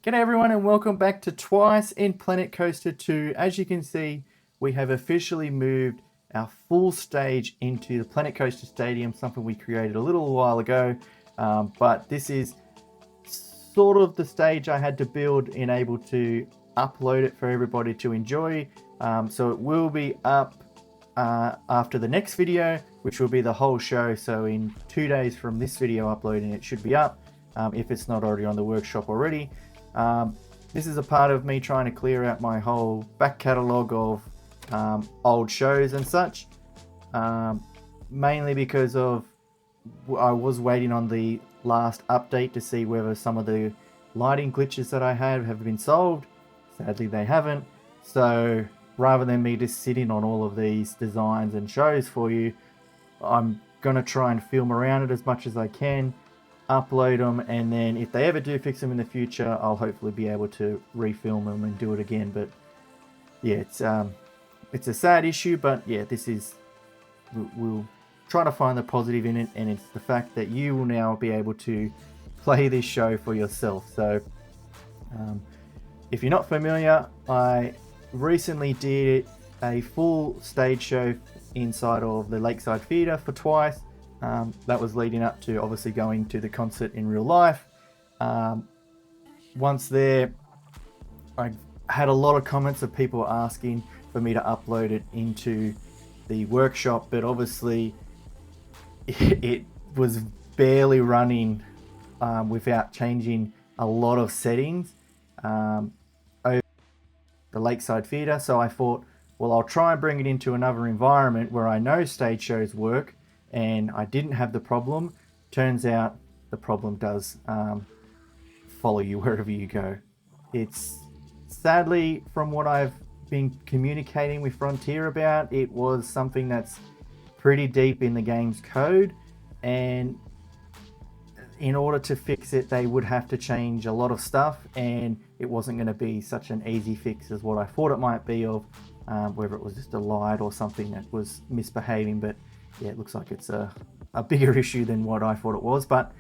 G'day everyone and welcome back to Twice in Planet Coaster 2. As you can see, we have officially moved our full stage into the Planet Coaster Stadium, something we created a little while ago. But this is sort of the stage I had to build and able to upload it for everybody to enjoy. So it will be up after the next video, which will be the whole show. So in 2 days from this video uploading, it should be up if it's not already on the workshop already. This is a part of me trying to clear out my whole back catalogue of old shows and such, mainly because of I was waiting on the last update to see whether some of the lighting glitches that I have been solved. Sadly they haven't, so rather than me just sitting on all of these designs and shows for you, I'm gonna try and film around it as much as I can, upload them, and then if they ever do fix them in the future, I'll hopefully be able to refilm them and do it again. But yeah, it's a sad issue, but yeah, this is, we'll try to find the positive in it, and it's the fact that you will now be able to play this show for yourself. So if you're not familiar, I recently did a full stage show inside of the Lakeside Theatre for Twice. That was leading up to obviously going to the concert in real life. Once there, I had a lot of comments of people asking for me to upload it into the workshop, but obviously it was barely running without changing a lot of settings over the Lakeside Theatre. So I thought, well, I'll try and bring it into another environment where I know stage shows work, and I didn't have the problem. Turns out the problem does follow you wherever you go. It's sadly, from what I've been communicating with Frontier about, it was something that's pretty deep in the game's code, and in order to fix it they would have to change a lot of stuff, and it wasn't going to be such an easy fix as what I thought it might be, of whether it was just a light or something that was misbehaving. But yeah, it looks like it's a bigger issue than what I thought it was. But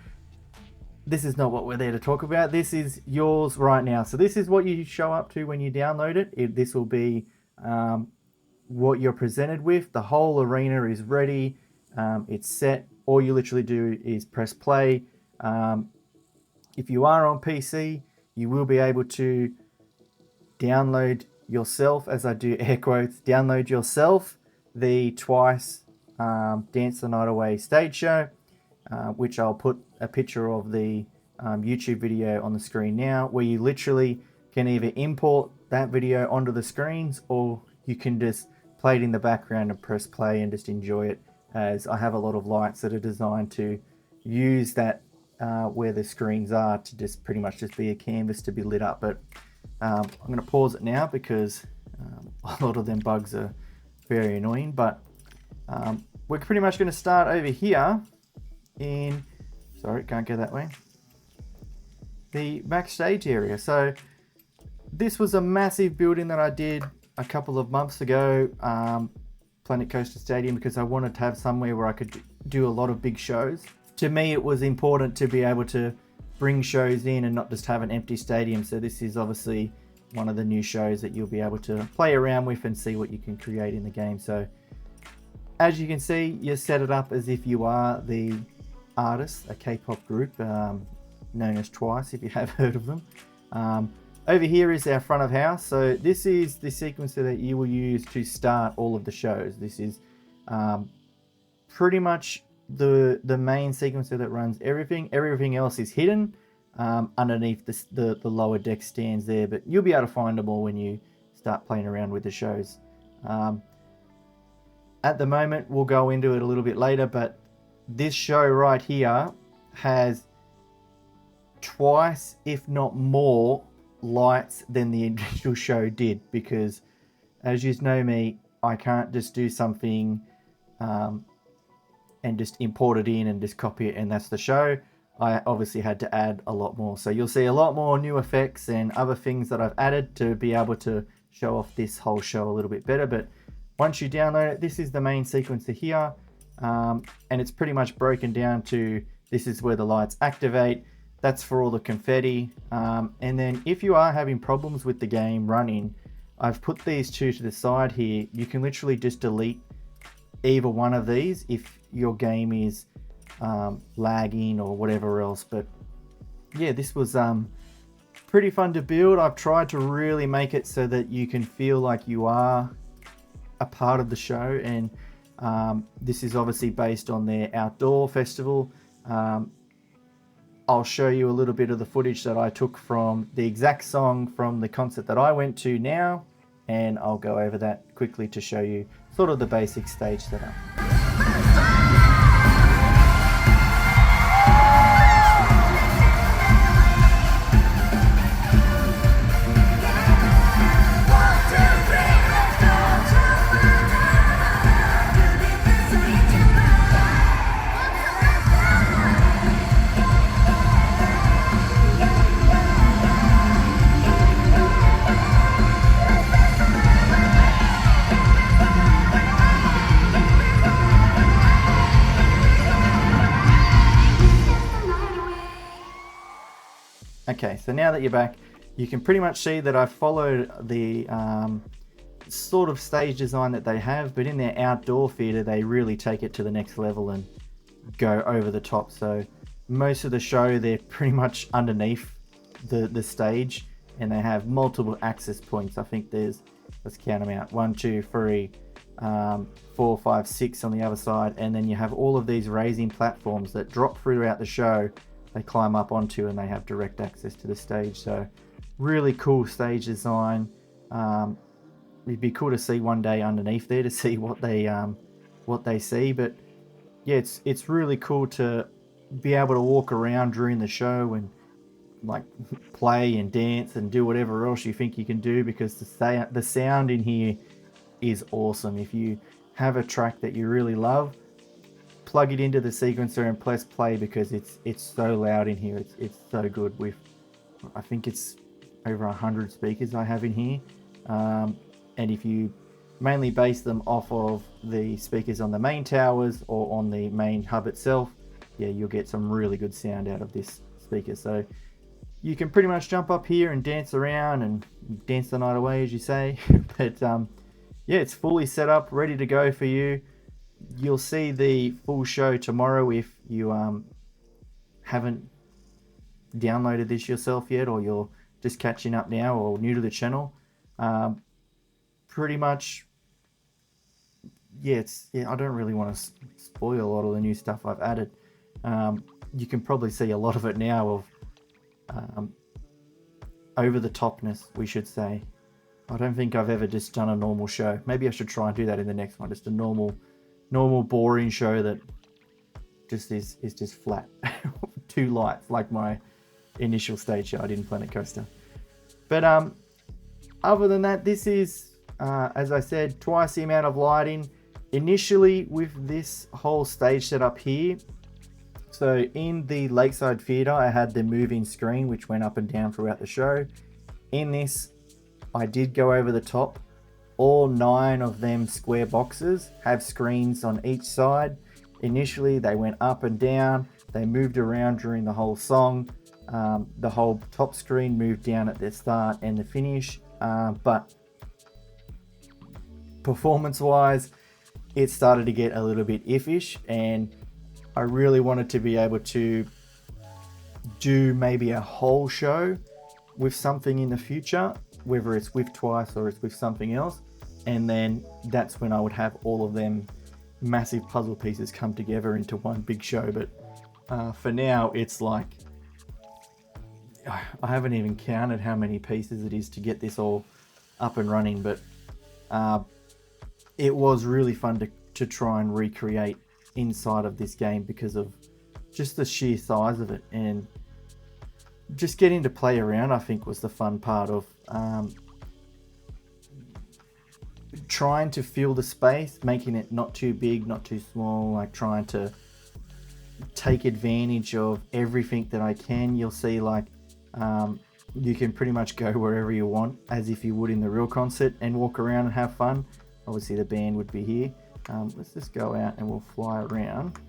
this is not what we're there to talk about. This is yours right now. So this is what you show up to when you download it. This will be what you're presented with. The whole arena is ready. It's set. All you literally do is press play. If you are on PC, you will be able to download yourself, as I do air quotes, download yourself the Twice Dance the Night Away stage show, which I'll put a picture of the YouTube video on the screen now, where you literally can either import that video onto the screens, or you can just play it in the background and press play and just enjoy it, as I have a lot of lights that are designed to use that where the screens are, to just pretty much just be a canvas to be lit up. But I'm going to pause it now because a lot of them bugs are very annoying. But we're pretty much going to start over here in, sorry, can't go that way, the backstage area. So this was a massive building that I did a couple of months ago, Planet Coaster Stadium, because I wanted to have somewhere where I could do a lot of big shows. To me, it was important to be able to bring shows in and not just have an empty stadium. So this is obviously one of the new shows that you'll be able to play around with and see what you can create in the game. So as you can see, you set it up as if you are the artist, a K-pop group known as Twice, if you have heard of them. Over here is our front of house. So this is the sequencer that you will use to start all of the shows. This is pretty much the main sequencer that runs everything. Everything else is hidden underneath the lower deck stands there, but you'll be able to find them all when you start playing around with the shows. At the moment, we'll go into it a little bit later, but this show right here has twice, if not more, lights than the initial show did, because as you know me, I can't just do something and just import it in and just copy it and that's the show. I obviously had to add a lot more. So you'll see a lot more new effects and other things that I've added to be able to show off this whole show a little bit better. But once you download it, this is the main sequencer here. And it's pretty much broken down to, this is where the lights activate. That's for all the confetti. And then if you are having problems with the game running, I've put these two to the side here. You can literally just delete either one of these if your game is lagging or whatever else. But yeah, this was pretty fun to build. I've tried to really make it so that you can feel like you are a part of the show, and this is obviously based on their outdoor festival. I'll show you a little bit of the footage that I took from the exact song from the concert that I went to now, and I'll go over that quickly to show you sort of the basic stage setup. Okay, so now that you're back, you can pretty much see that I've followed the sort of stage design that they have, but in their outdoor theatre, they really take it to the next level and go over the top. So most of the show, they're pretty much underneath the stage, and they have multiple access points. I think there's, let's count them out, 1, 2, 3, 4, 5, 6 on the other side, and then you have all of these raising platforms that drop throughout the show. They climb up onto, and they have direct access to the stage. So really cool stage design. It'd be cool to see one day underneath there to see what they see. But yeah, it's really cool to be able to walk around during the show and like play and dance and do whatever else you think you can do, because the sound in here is awesome. If you have a track that you really love, plug it into the sequencer and press play, because it's so loud in here. It's so good. With, I think it's over 100 speakers I have in here, and if you mainly base them off of the speakers on the main towers or on the main hub itself, yeah, you'll get some really good sound out of this speaker. So you can pretty much jump up here and dance around and dance the night away, as you say. But yeah, it's fully set up, ready to go for you. You'll see the full show tomorrow if you haven't downloaded this yourself yet, or you're just catching up now or new to the channel. Pretty much, yeah, I don't really want to spoil a lot of the new stuff I've added. You can probably see a lot of it now of over the topness, we should say. I don't think I've ever just done a normal show. Maybe I should try and do that in the next one. Just a normal boring show that just is just flat. 2 lights, like my initial stage show I did in Planet Coaster. But other than that, this is as I said, twice the amount of lighting initially with this whole stage setup here. So in the Lakeside Theatre, I had the moving screen which went up and down throughout the show. In this, I did go over the top. All 9 of them square boxes have screens on each side. Initially, they went up and down. They moved around during the whole song. The whole top screen moved down at the start and the finish. But performance-wise, it started to get a little bit iffish, and I really wanted to be able to do maybe a whole show with something in the future, whether it's with Twice or it's with something else. And then that's when I would have all of them massive puzzle pieces come together into one big show. But for now, it's like, I haven't even counted how many pieces it is to get this all up and running. But it was really fun to try and recreate inside of this game because of just the sheer size of it. And just getting to play around, I think, was the fun part of trying to fill the space, making it not too big, not too small, like trying to take advantage of everything that I can. You'll see, like, you can pretty much go wherever you want as if you would in the real concert and walk around and have fun. Obviously the band would be here. Let's just go out and we'll fly around.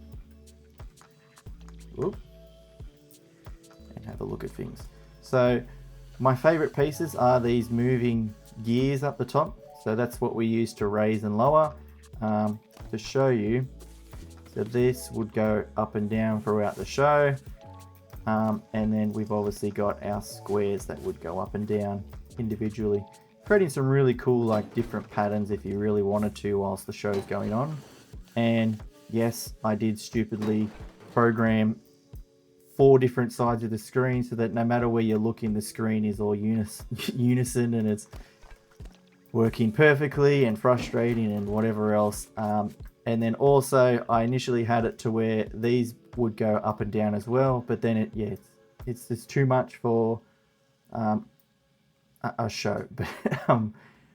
Whoop. and have a look at things. So my favorite pieces are these moving gears up the top. So that's what we use to raise and lower. To show you, so this would go up and down throughout the show. And then we've obviously got our squares that would go up and down individually, creating some really cool like different patterns if you really wanted to whilst the show's going on. And yes, I did stupidly program 4 different sides of the screen so that no matter where you're looking, the screen is all unison and it's working perfectly, and frustrating and whatever else. And then also I initially had it to where these would go up and down as well, but then it's just too much for a show.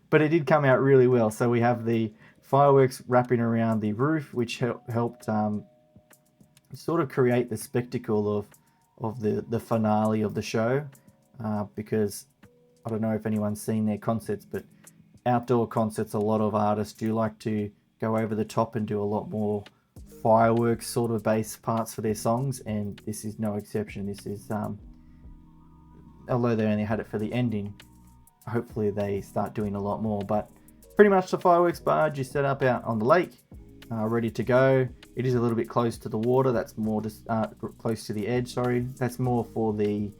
But it did come out really well. So we have the fireworks wrapping around the roof, which helped sort of create the spectacle of the finale of the show, because I don't know if anyone's seen their concerts, but outdoor concerts, a lot of artists do like to go over the top and do a lot more fireworks sort of bass parts for their songs, and this is no exception. This is although they only had it for the ending, hopefully they start doing a lot more. But pretty much the fireworks barge is set up out on the lake, ready to go. It is a little bit close to the water. That's more just close to the edge, sorry. That's more for the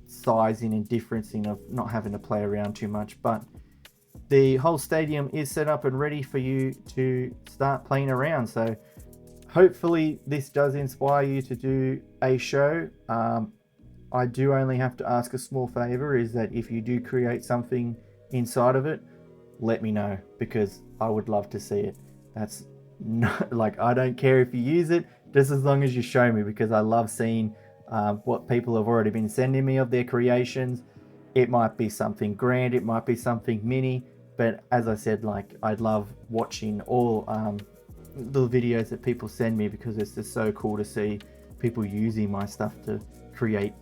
sizing and differencing of not having to play around too much. But the whole stadium is set up and ready for you to start playing around. So hopefully this does inspire you to do a show. I do only have to ask a small favor, is that if you do create something inside of it, let me know, because I would love to see it. That's not like, I don't care if you use it, just as long as you show me, because I love seeing what people have already been sending me of their creations. It might be something grand, it might be something mini, but as I said, like, I'd love watching all the videos that people send me, because it's just so cool to see people using my stuff to create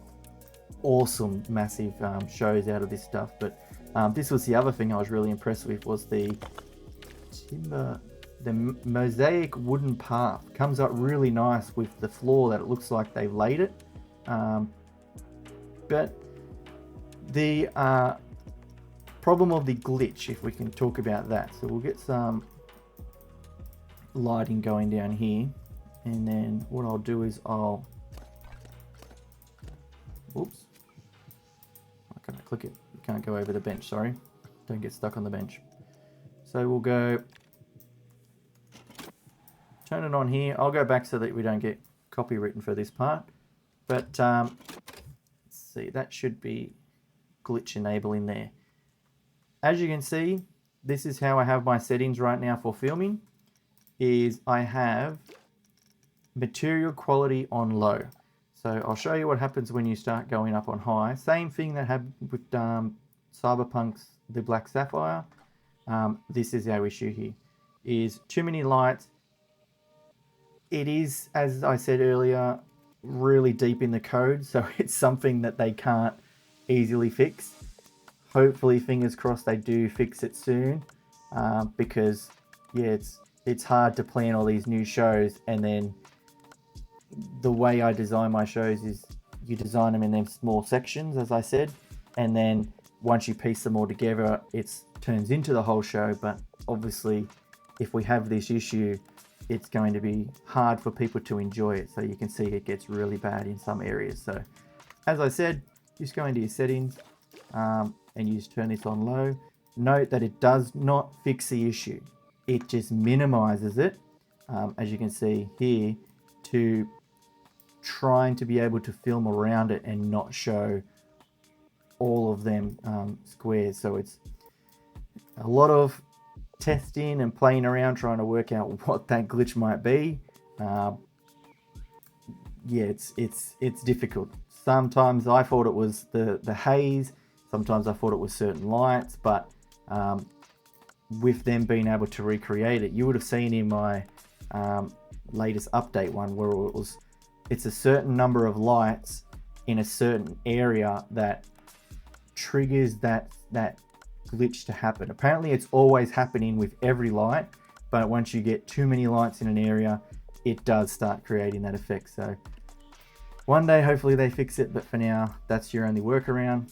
awesome massive shows out of this stuff. But this was the other thing I was really impressed with, was the mosaic wooden path. Comes up really nice with the floor, that it looks like they've laid it. But the problem of the glitch, if we can talk about that. So we'll get some lighting going down here, and then what I'll do is oops, I can't click it. You can't go over the bench, sorry. Don't get stuck on the bench. So we'll go turn it on here. I'll go back so that we don't get copywritten for this part. But let's see, that should be glitch enabling there. As you can see, this is how I have my settings right now for filming. Is I have material quality on low. So I'll show you what happens when you start going up on high. Same thing that happened with Cyberpunk's The Black Sapphire. This is our issue here. Is too many lights. It is, as I said earlier, really deep in the code, so it's something that they can't easily fix. Hopefully, fingers crossed, they do fix it soon, because yeah, it's hard to plan all these new shows, and then the way I design my shows is you design them in them small sections, as I said, and then once you piece them all together, it turns into the whole show. But obviously, if we have this issue, it's going to be hard for people to enjoy it. So you can see it gets really bad in some areas. So as I said, just go into your settings and you just turn this on low. Note that it does not fix the issue. It just minimizes it, as you can see here, to trying to be able to film around it and not show all of them squares. So it's a lot of testing and playing around trying to work out what that glitch might be. Yeah, it's difficult. Sometimes I thought it was the haze, sometimes I thought it was certain lights, but with them being able to recreate it, you would have seen in my latest update one where it's a certain number of lights in a certain area that triggers that glitch to happen. Apparently it's always happening with every light, but once you get too many lights in an area, it does start creating that effect. So One day, hopefully they fix it, but for now, that's your only workaround.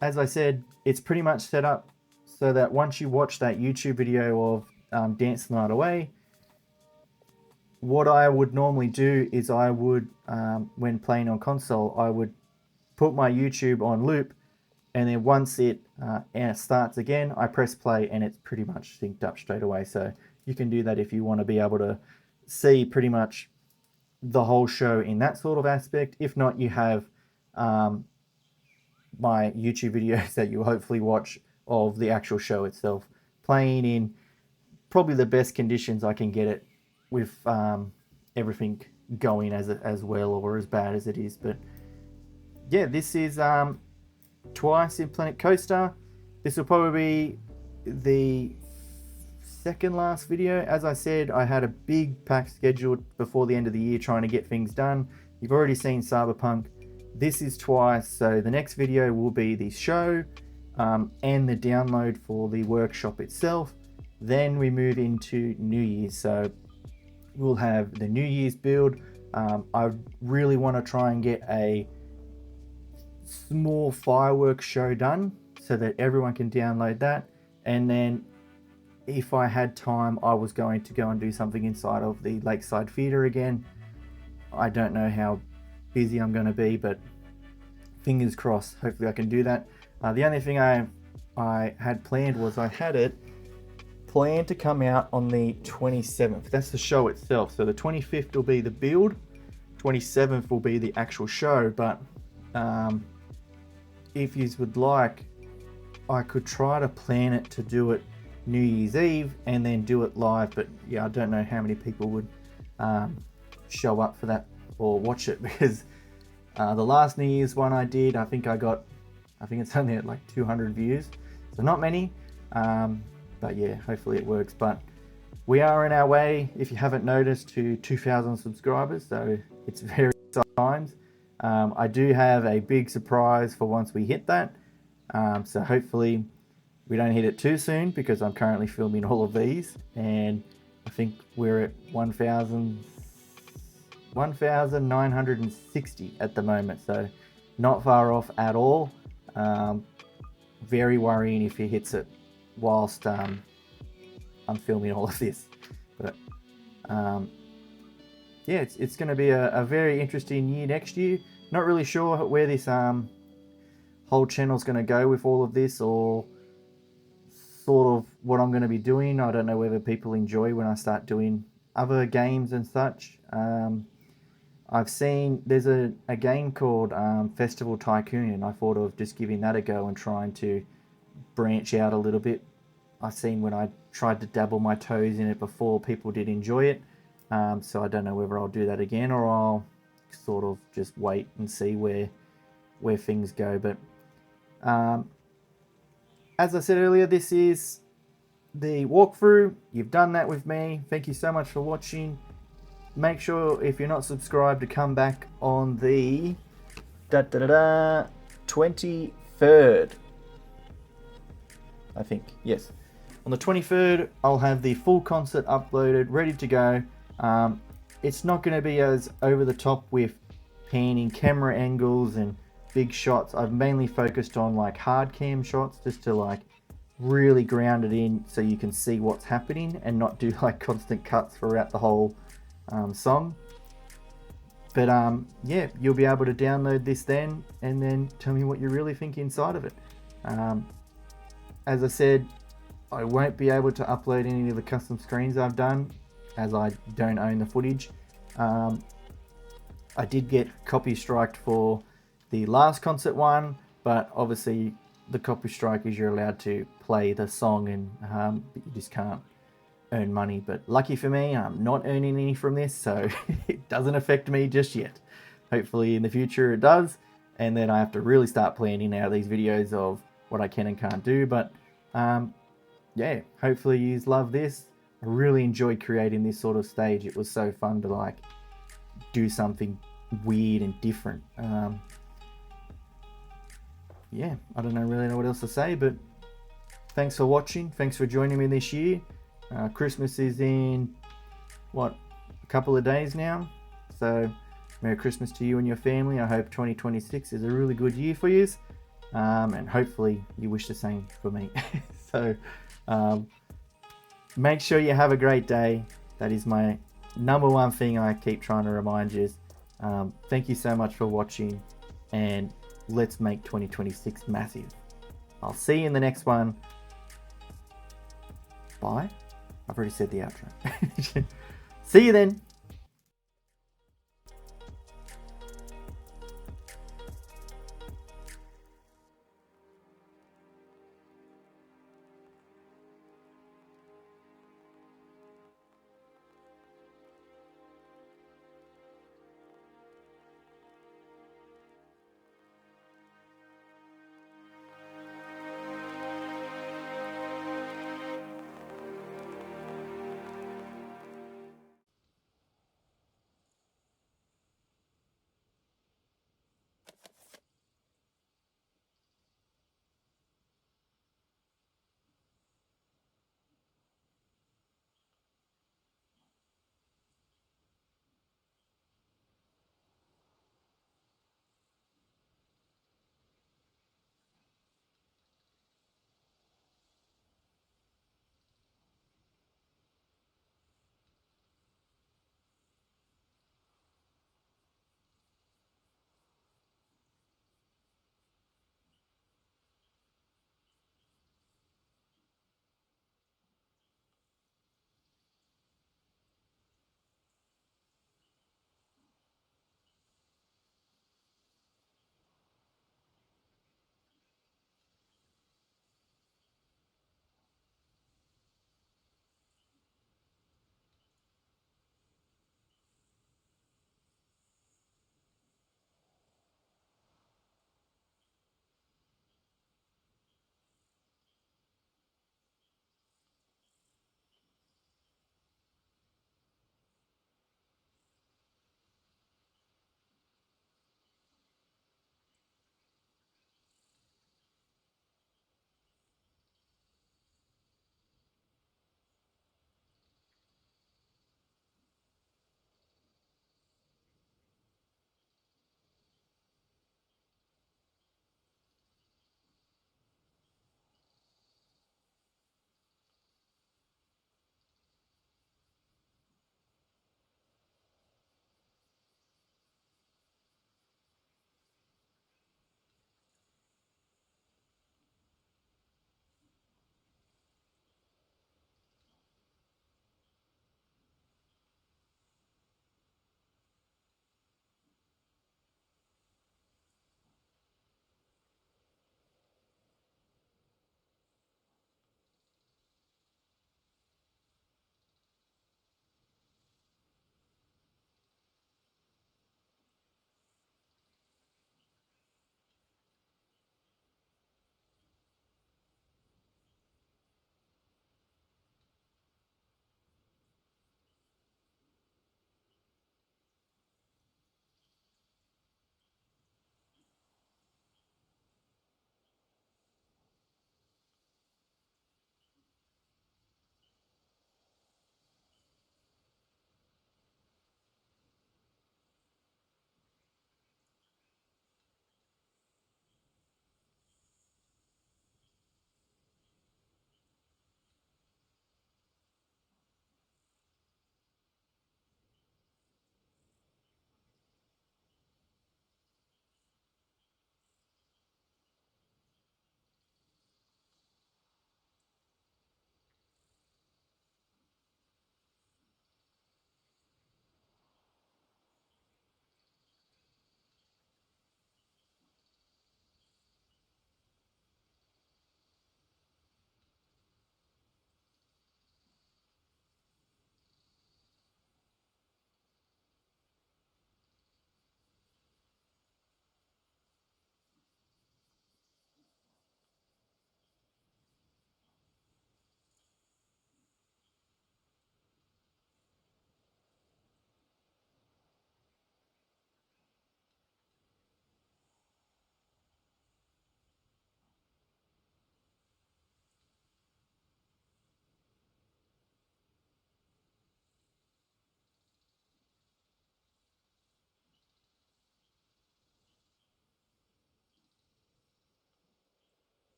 As I said, it's pretty much set up so that once you watch that YouTube video of Dance the Night Away, what I would normally do is I would, when playing on console, I would put my YouTube on loop, and then once it starts again, I press play and it's pretty much synced up straight away. So you can do that if you want to be able to see pretty much the whole show in that sort of aspect. If not, you have my YouTube videos that you'll hopefully watch of the actual show itself, playing in probably the best conditions I can get it, with everything going as well or as bad as it is. But yeah, this is Twice in Planet Coaster. This will probably be the second last video. As I said, I had a big pack scheduled before the end of the year trying to get things done. You've already seen Cyberpunk. This is Twice, so the next video will be the show and the download for the workshop itself. Then we move into New Year's, so we'll have the New Year's build. I really want to try and get a small fireworks show done so that everyone can download that, and then if I had time, I was going to go and do something inside of the Lakeside Theatre again. I don't know how busy I'm going to be, but fingers crossed, hopefully I can do that. The only thing I had planned was I had it planned to come out on the 27th. That's the show itself. So the 25th will be the build, 27th will be the actual show, but if you would like, I could try to plan it to do it New Year's Eve and then do it live, but yeah, I don't know how many people would show up for that or watch it, because the last New Year's one I did, I think it's only at like 200 views, so not many, but yeah, hopefully it works. But we are in our way, if you haven't noticed, to 2,000 subscribers, so it's very exciting times. I do have a big surprise for once we hit that, so hopefully we don't hit it too soon, because I'm currently filming all of these, and I think we're at 1,960 at the moment, so not far off at all. Very worrying if he hits it whilst I'm filming all of this, but yeah, it's going to be a very interesting year next year. Not really sure where this whole channel is going to go with all of this, or sort of what I'm going to be doing. I don't know whether people enjoy when I start doing other games and such. I've seen there's a game called Festival Tycoon, and I thought of just giving that a go and trying to branch out a little bit. I've seen when I tried to dabble my toes in it before, people did enjoy it. So I don't know whether I'll do that again, or I'll sort of just wait and see where things go. But as I said earlier, this is the walkthrough. You've done that with me. Thank you so much for watching. Make sure, if you're not subscribed, to come back on the 23rd. I think, yes. On the 23rd, I'll have the full concert uploaded, ready to go. It's not going to be as over the top with panning camera angles and big shots. I've mainly focused on like hard cam shots, just to like really ground it in so you can see what's happening and not do like constant cuts throughout the whole song. But yeah, you'll be able to download this then, and then tell me what you really think inside of it. As I said, I won't be able to upload any of the custom screens I've done, as I don't own the footage. I did get copy striked for the last concert one, but obviously the copy strike is you're allowed to play the song, and you just can't earn money. But lucky for me, I'm not earning any from this, so it doesn't affect me just yet. Hopefully in the future it does, and then I have to really start planning out these videos of what I can and can't do. But yeah, hopefully you love this. I really enjoyed creating this sort of stage. It was so fun to like do something weird and different. Yeah, I don't really know what else to say, but thanks for watching. Thanks for joining me this year. Christmas is in, what, a couple of days now? So Merry Christmas to you and your family. I hope 2026 is a really good year for you. And hopefully you wish the same for me. So make sure you have a great day. That is my number one thing I keep trying to remind you. Thank you so much for watching, and let's make 2026 massive. I'll see you in the next one. Bye. I've already said the outro. See you then.